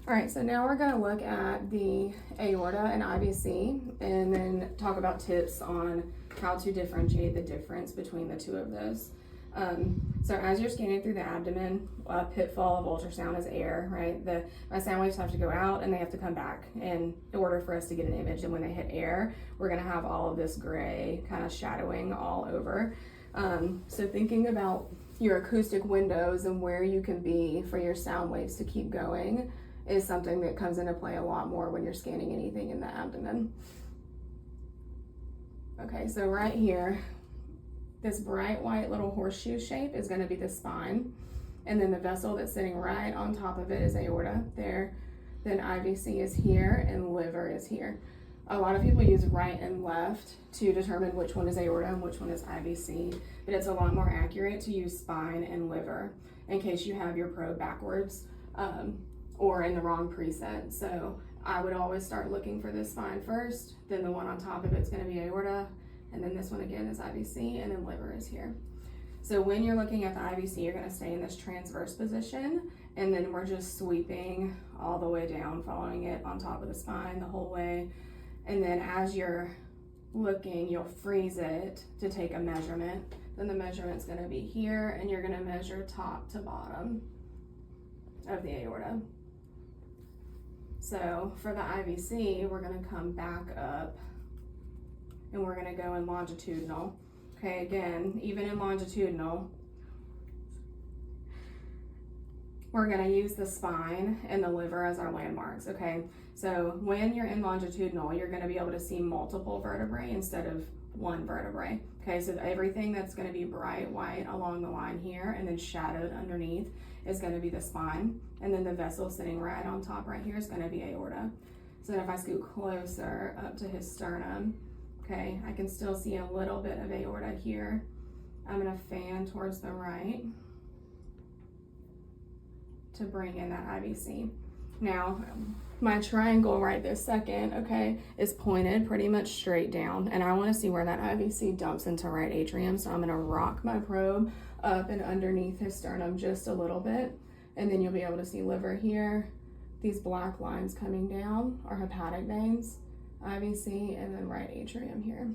All right, so now we're gonna look at the aorta and IVC and then talk about tips on how to differentiate the difference between the two of those. So as you're scanning through the abdomen, a pitfall of ultrasound is air, right? My sound waves have to go out and they have to come back in order for us to get an image. And when they hit air, we're gonna have all of this gray kind of shadowing all over. So thinking about your acoustic windows and where you can be for your sound waves to keep going is something that comes into play a lot more when you're scanning anything in the abdomen. Okay, so right here, this bright white little horseshoe shape is going to be the spine, and then the vessel that's sitting right on top of it is aorta there. Then IVC is here and liver is here. A lot of people use right and left to determine which one is aorta and which one is IVC, but it's a lot more accurate to use spine and liver in case you have your probe backwards or in the wrong preset. So I would always start looking for this spine first, then the one on top of it's going to be aorta, and then this one again is IVC, and then liver is here. So when you're looking at the IVC, you're going to stay in this transverse position, and then we're just sweeping all the way down, following it on top of the spine the whole way. And then as you're looking, you'll freeze it to take a measurement. Then the measurement's going to be here, and you're going to measure top to bottom of the aorta. So for the IVC, we're going to come back up and we're going to go in longitudinal. Okay, again, even in longitudinal, we're going to use the spine and the liver as our landmarks. Okay, so when you're in longitudinal, you're going to be able to see multiple vertebrae instead of one vertebrae. Okay, so everything that's going to be bright white along the line here and then shadowed underneath is going to be the spine, and then the vessel sitting right on top right here is going to be aorta. So then if I scoot closer up to his sternum, okay, I can still see a little bit of aorta here. I'm going to fan towards the right to bring in that IVC. Now, my triangle right this second, okay, is pointed pretty much straight down, and I want to see where that IVC dumps into right atrium, so I'm going to rock my probe up and underneath his sternum just a little bit, and then you'll be able to see liver here. These black lines coming down are hepatic veins, IVC, and then right atrium here.